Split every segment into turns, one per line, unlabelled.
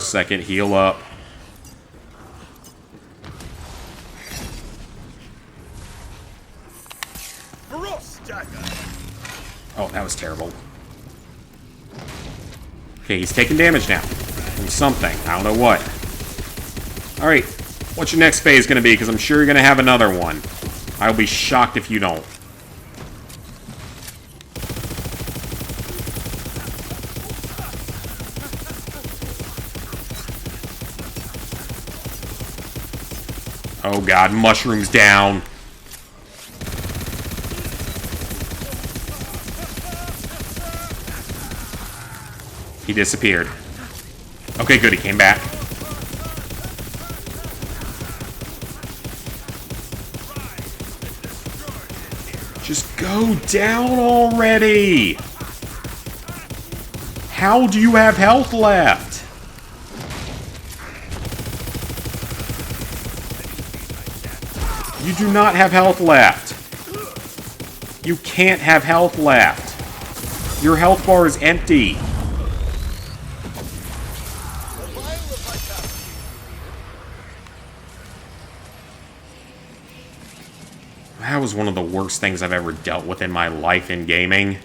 second. Heal up. Oh, that was terrible. Okay, he's taking damage now. From something. I don't know what. Alright. What's your next phase going to be? Because I'm sure you're going to have another one. I'll be shocked if you don't. Oh god, mushrooms down. He disappeared. Okay, good, he came back. Just go down already! How do you have health left? You do not have health left. You can't have health left. Your health bar is empty. That was one of the worst things I've ever dealt with in my life in gaming.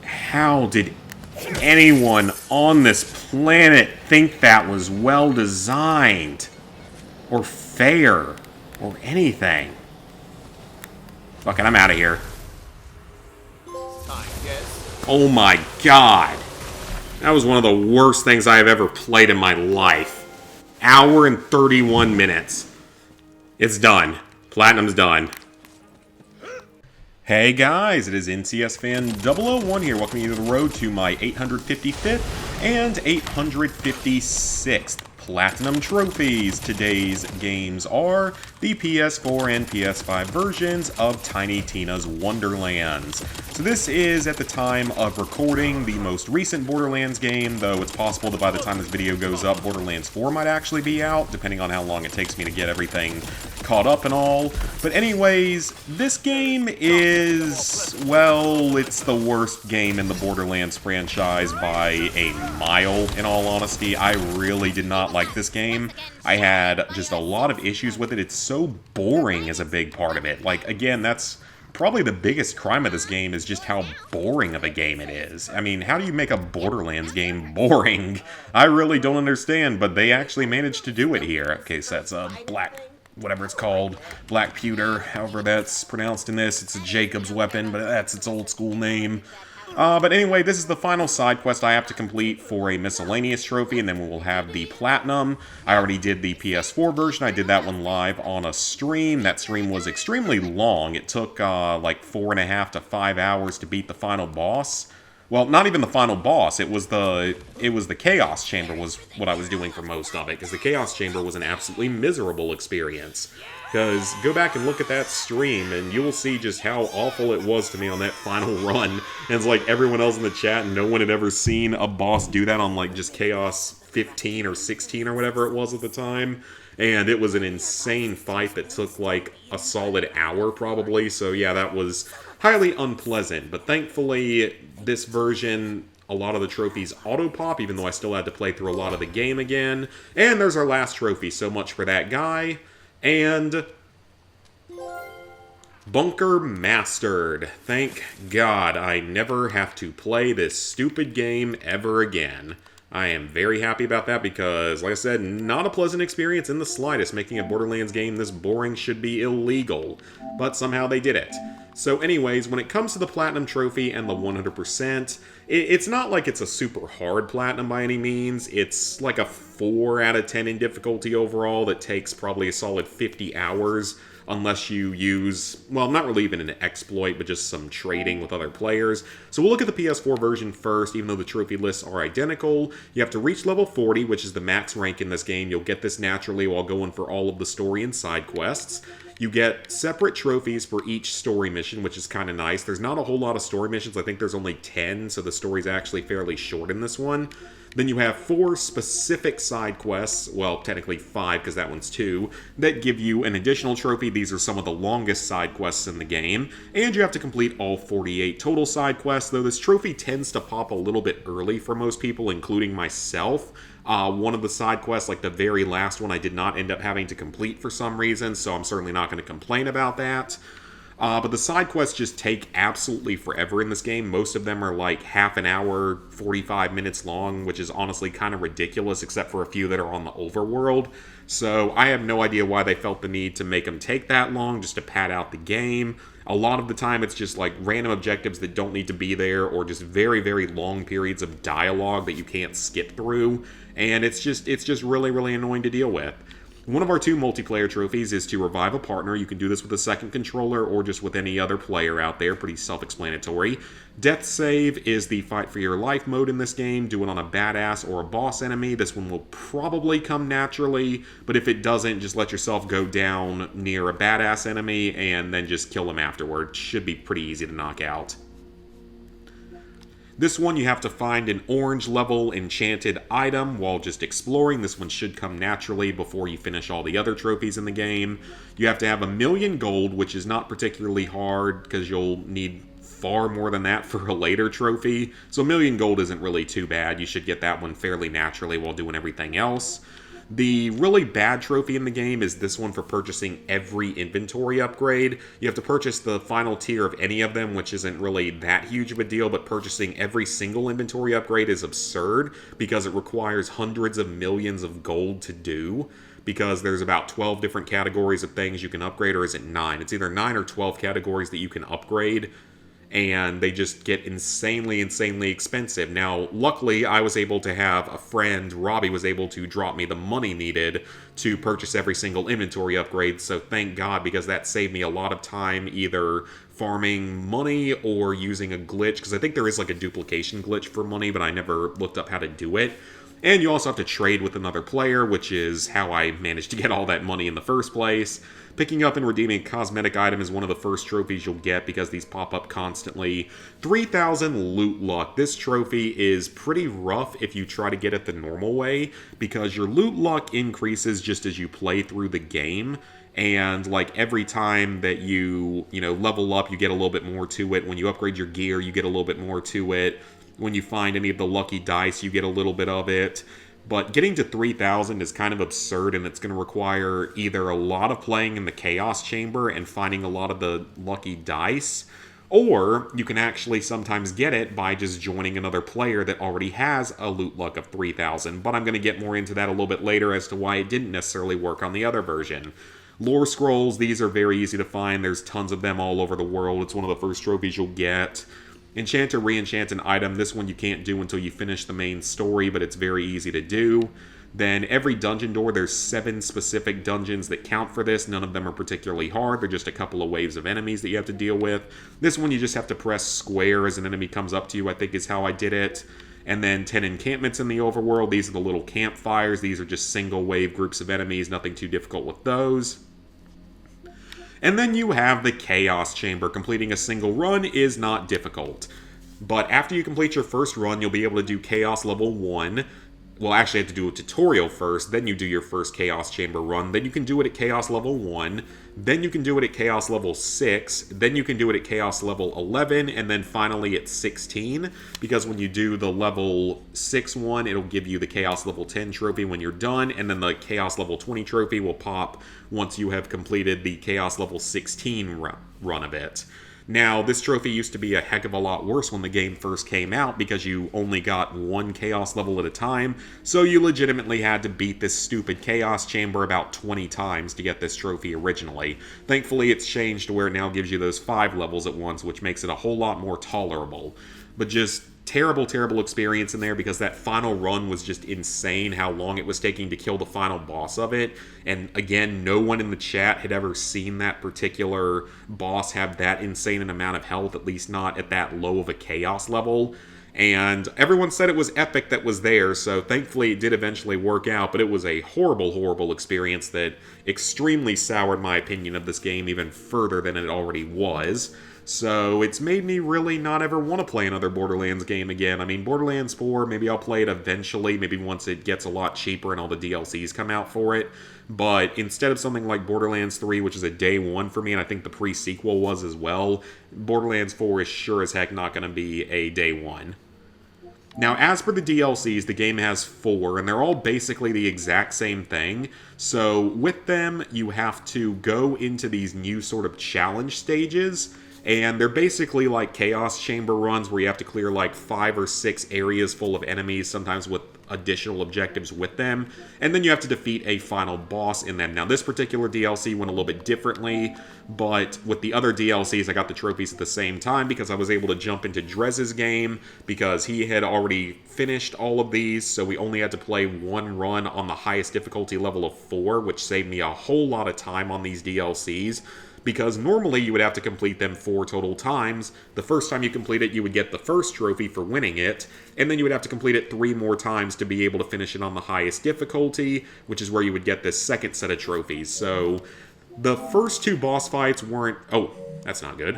How did anyone on this planet think that was well designed? Or fair? Or anything? Fuck it, I'm out of here. Oh my god. That was one of the worst things I have ever played in my life. Hour and 31 minutes. It's done. Platinum's done. Hey guys, it is NCS Fan 001 here, welcoming you to the road to my 855th and 856th Platinum trophies. Today's games are the PS4 and PS5 versions of Tiny Tina's Wonderlands. So this is, at the time of recording, the most recent Borderlands game, though it's possible that by the time this video goes up, Borderlands 4 might actually be out, depending on how long it takes me to get everything caught up and all. But anyways, this game is, well, it's the worst game in the Borderlands franchise by a mile, in all honesty. I really did not like this game. I had just a lot of issues with it. It's so boring is a big part of it. Like, again, that's probably the biggest crime of this game, is just how boring of a game it is. I mean, how do you make a Borderlands game boring? I really don't understand, but they actually managed to do it here. Okay, so that's a black, whatever it's called, black pewter, however that's pronounced in this. It's a Jacob's weapon, but that's its old school name. But anyway, this is the final side quest I have to complete for a miscellaneous trophy, and then we will have the Platinum. I already did the PS4 version. I did that one live on a stream. That stream was extremely long. It took like 4.5 to 5 hours to beat the final boss. Well, not even the final boss. It was the Chaos Chamber was what I was doing for most of it, because the Chaos Chamber was an absolutely miserable experience. Because go back and look at that stream, and you will see just how awful it was to me on that final run. And it's like everyone else in the chat, and no one had ever seen a boss do that on like just Chaos 15 or 16 or whatever it was at the time. And it was an insane fight that took like a solid hour probably. So yeah, that was highly unpleasant. But thankfully, this version, a lot of the trophies auto-pop, even though I still had to play through a lot of the game again. And there's our last trophy, so much for that guy. And Bunker Mastered. Thank God I never have to play this stupid game ever again. I am very happy about that because, like I said, not a pleasant experience in the slightest. Making a Borderlands game this boring should be illegal, but somehow they did it. So anyways, when it comes to the Platinum Trophy and the 100%, it's not like it's a super hard Platinum by any means. It's like a 4 out of 10 in difficulty overall that takes probably a solid 50 hours unless you use, well, not really even an exploit, but just some trading with other players. So we'll look at the PS4 version first, even though the trophy lists are identical. You have to reach level 40, which is the max rank in this game. You'll get this naturally while going for all of the story and side quests. You get separate trophies for each story mission, which is kind of nice. There's not a whole lot of story missions. I think there's only 10, so the story's actually fairly short in this one. Then you have 4 specific side quests, well, technically 5 because that one's 2, that give you an additional trophy. These are some of the longest side quests in the game, and you have to complete all 48 total side quests, though this trophy tends to pop a little bit early for most people, including myself. One of the side quests, like the very last one, I did not end up having to complete for some reason, so I'm certainly not going to complain about that. But the side quests just take absolutely forever in this game. Most of them are like half an hour, 45 minutes long, which is honestly kind of ridiculous, except for a few that are on the overworld. So I have no idea why they felt the need to make them take that long just to pad out the game. A lot of the time it's just like random objectives that don't need to be there, or just very, very long periods of dialogue that you can't skip through. And it's just really, really annoying to deal with. One of our 2 multiplayer trophies is to revive a partner. You can do this with a second controller or just with any other player out there. Pretty self-explanatory. Death Save is the fight for your life mode in this game. Do it on a badass or a boss enemy. This one will probably come naturally, but if it doesn't, just let yourself go down near a badass enemy and then just kill him afterward. Should be pretty easy to knock out. This one, you have to find an orange level enchanted item while just exploring. This one should come naturally before you finish all the other trophies in the game. You have to have 1,000,000 gold, which is not particularly hard because you'll need far more than that for a later trophy. So 1,000,000 gold isn't really too bad. You should get that one fairly naturally while doing everything else. The really bad trophy in the game is this one for purchasing every inventory upgrade. You have to purchase the final tier of any of them, which isn't really that huge of a deal, but purchasing every single inventory upgrade is absurd because it requires hundreds of millions of gold to do, because there's about 12 different categories of things you can upgrade, or is it 9? It's either 9 or 12 categories that you can upgrade, and they just get insanely expensive. Now, luckily, I was able to have a friend, Robbie, was able to drop me the money needed to purchase every single inventory upgrade, so thank God, because that saved me a lot of time either farming money or using a glitch, because I think there is like a duplication glitch for money, but I never looked up how to do it. And you also have to trade with another player, which is how I managed to get all that money in the first place. Picking up and redeeming a cosmetic item is one of the first trophies you'll get because these pop up constantly. 3,000 loot luck. This trophy is pretty rough if you try to get it the normal way, because your loot luck increases just as you play through the game. And like every time that you level up, you get a little bit more to it. When you upgrade your gear, you get a little bit more to it. When you find any of the lucky dice, you get a little bit of it. But getting to 3,000 is kind of absurd, and it's going to require either a lot of playing in the Chaos Chamber and finding a lot of the lucky dice, or you can actually sometimes get it by just joining another player that already has a loot luck of 3,000. But I'm going to get more into that a little bit later as to why it didn't necessarily work on the other version. Lore scrolls, these are very easy to find. There's tons of them all over the world. It's one of the first trophies you'll get. Enchant or re-enchant an item. This one you can't do until you finish the main story, but it's very easy to do. Then every dungeon door, there's 7 specific dungeons that count for this. None of them are particularly hard. They're just a couple of waves of enemies that you have to deal with. This one you just have to press square as an enemy comes up to you, I think is how I did it. And then 10 encampments in the overworld. These are the little campfires. These are just single wave groups of enemies. Nothing too difficult with those. And then you have the Chaos Chamber. Completing a single run is not difficult. But after you complete your first run, you'll be able to do Chaos Level 1. Well, actually, you have to do a tutorial first, then you do your first Chaos Chamber run, then you can do it at Chaos Level 1, then you can do it at Chaos Level 6, then you can do it at Chaos Level 11, and then finally at 16, because when you do the Level 6 one, it'll give you the Chaos Level 10 trophy when you're done, and then the Chaos Level 20 trophy will pop once you have completed the Chaos Level 16 run of it. Now, this trophy used to be a heck of a lot worse when the game first came out because you only got one Chaos level at a time, so you legitimately had to beat this stupid Chaos Chamber about 20 times to get this trophy originally. Thankfully, it's changed to where it now gives you those 5 levels at once, which makes it a whole lot more tolerable. But just terrible experience in there because that final run was just insane how long it was taking to kill the final boss of it. And again, no one in the chat had ever seen that particular boss have that insane an amount of health, at least not at that low of a chaos level. And everyone said it was epic that was there, so thankfully it did eventually work out, but it was a horrible experience that extremely soured my opinion of this game even further than it already was. So it's made me really not ever want to play another Borderlands game again. I mean, Borderlands 4, maybe I'll play it eventually, maybe once it gets a lot cheaper and all the DLCs come out for it. But instead of something like Borderlands 3, which is a day one for me, and I think the pre-sequel was as well, Borderlands 4 is sure as heck not going to be a day one. Now, as for the DLCs, the game has 4, and they're all basically the exact same thing. So, with them, you have to go into these new sort of challenge stages, and they're basically like Chaos Chamber runs where you have to clear like 5 or 6 areas full of enemies, sometimes with additional objectives with them, and then you have to defeat a final boss in them. Now, this particular DLC went a little bit differently, but with the other DLCs, I got the trophies at the same time because I was able to jump into Drez's game because he had already finished all of these, so we only had to play one run on the highest difficulty level of 4, which saved me a whole lot of time on these DLCs. Because normally you would have to complete them 4 total times. The first time you complete it, you would get the first trophy for winning it, and then you would have to complete it 3 more times to be able to finish it on the highest difficulty, which is where you would get this second set of trophies. So, the first 2 boss fights weren't... Oh, that's not good.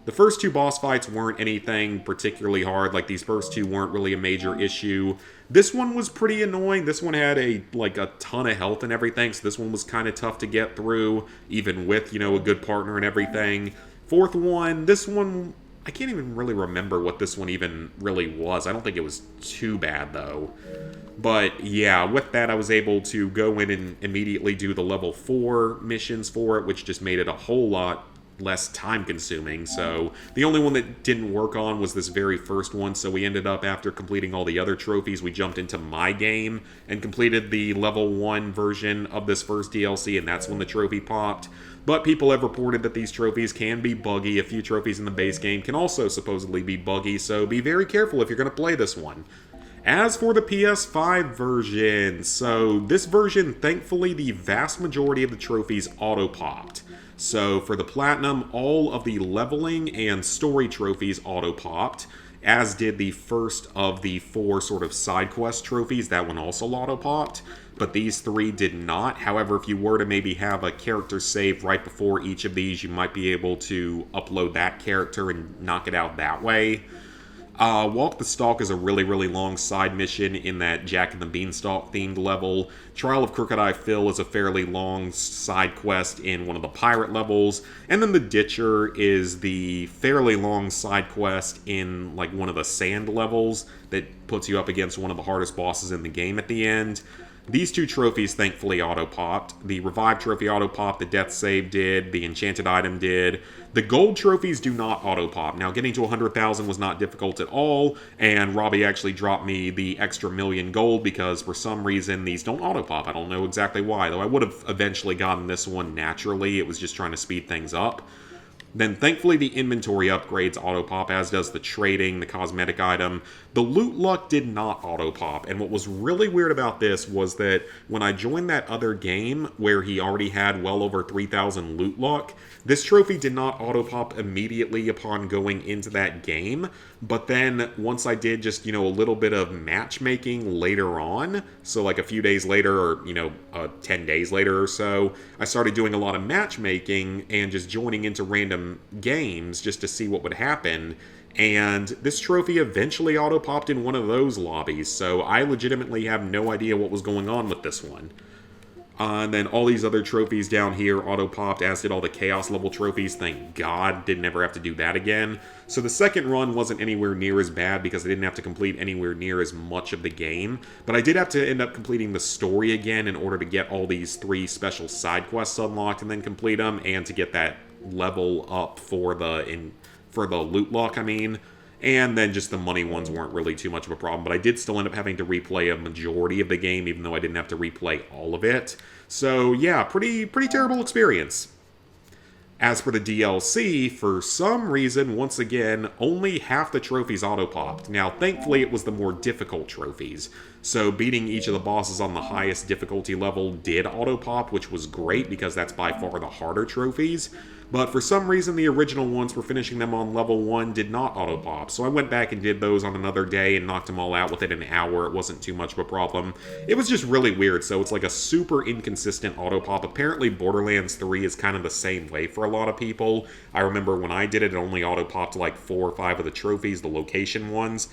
The first 2 boss fights weren't anything particularly hard. Like, these first 2 weren't really a major issue. This one was pretty annoying. This one had a ton of health and everything, so this one was kind of tough to get through, even with, a good partner and everything. Fourth one, this one, I can't even really remember what this one even really was. I don't think it was too bad, though. But, yeah, with that, I was able to go in and immediately do the level 4 missions for it, which just made it a whole lot less time-consuming. So the only one that didn't work on was this very first one, so we ended up, after completing all the other trophies, we jumped into my game and completed the level 1 version of this first DLC, and that's when the trophy popped. But people have reported that these trophies can be buggy. A few trophies in the base game can also supposedly be buggy, so be very careful if you're going to play this one. As for the PS5 version, so this version, thankfully, the vast majority of the trophies auto-popped. So for the Platinum, all of the leveling and story trophies auto-popped, as did the first of the 4 sort of side quest trophies. That one also auto-popped, but these 3 did not. However, if you were to maybe have a character saved right before each of these, you might be able to upload that character and knock it out that way. Walk the Stalk is a really, really long side mission in that Jack and the Beanstalk themed level. Trial of Crooked Eye Phil is a fairly long side quest in one of the pirate levels. And then the Ditcher is the fairly long side quest in like one of the sand levels that puts you up against one of the hardest bosses in the game at the end. These 2 trophies thankfully auto-popped. The Revive trophy auto-popped, the Death Save did, the Enchanted Item did. The gold trophies do not auto-pop. Now, getting to 100,000 was not difficult at all, and Robbie actually dropped me the extra million gold because for some reason these don't auto-pop. I don't know exactly why, though I would have eventually gotten this one naturally. It was just trying to speed things up. Then thankfully the inventory upgrades auto-pop, as does the trading, the cosmetic item. The loot luck did not auto-pop, and what was really weird about this was that when I joined that other game where he already had well over 3,000 loot luck, this trophy did not auto-pop immediately upon going into that game, but then once I did just, a little bit of matchmaking later on, so like a few days later or, 10 days later or so, I started doing a lot of matchmaking and just joining into random games just to see what would happen. And this trophy eventually auto-popped in one of those lobbies, so I legitimately have no idea what was going on with this one. And then all these other trophies down here auto-popped, as did all the Chaos level trophies. Thank God, didn't ever have to do that again. So the second run wasn't anywhere near as bad because I didn't have to complete anywhere near as much of the game. But I did have to end up completing the story again in order to get all these 3 special side quests unlocked and then complete them, and to get that level up for the loot lock, and then just the money ones weren't really too much of a problem, but I did still end up having to replay a majority of the game, even though I didn't have to replay all of it. So yeah, pretty terrible experience. As for the DLC, for some reason, once again, only half the trophies auto-popped. Now, thankfully, it was the more difficult trophies. So beating each of the bosses on the highest difficulty level did auto-pop, which was great because that's by far the harder trophies. but for some reason the original ones for finishing them on level 1 did not auto-pop, so I went back and did those on another day and knocked them all out within an hour. It wasn't too much of a problem. It was just really weird, so it's like a super inconsistent auto-pop. Apparently Borderlands 3 is kind of the same way for a lot of people. I remember when I did it, it only auto-popped like 4 or 5 of the trophies, the location ones.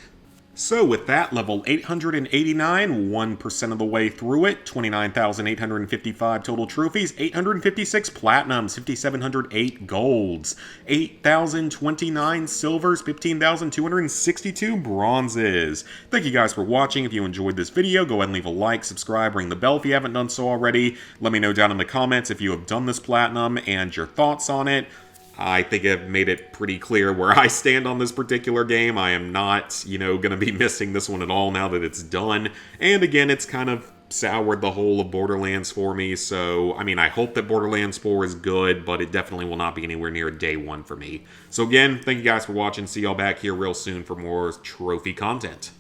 So with that, level 889, 1% of the way through it, 29,855 total trophies, 856 platinums, 5,708 golds, 8,029 silvers, 15,262 bronzes. Thank you guys for watching. If you enjoyed this video, go ahead and leave a like, subscribe, ring the bell if you haven't done so already. Let me know down in the comments if you have done this platinum and your thoughts on it. I think I've made it pretty clear where I stand on this particular game. I am not, going to be missing this one at all now that it's done. And again, it's kind of soured the whole of Borderlands for me, so, I hope that Borderlands 4 is good, but it definitely will not be anywhere near day 1 for me. So again, thank you guys for watching. See y'all back here real soon for more trophy content.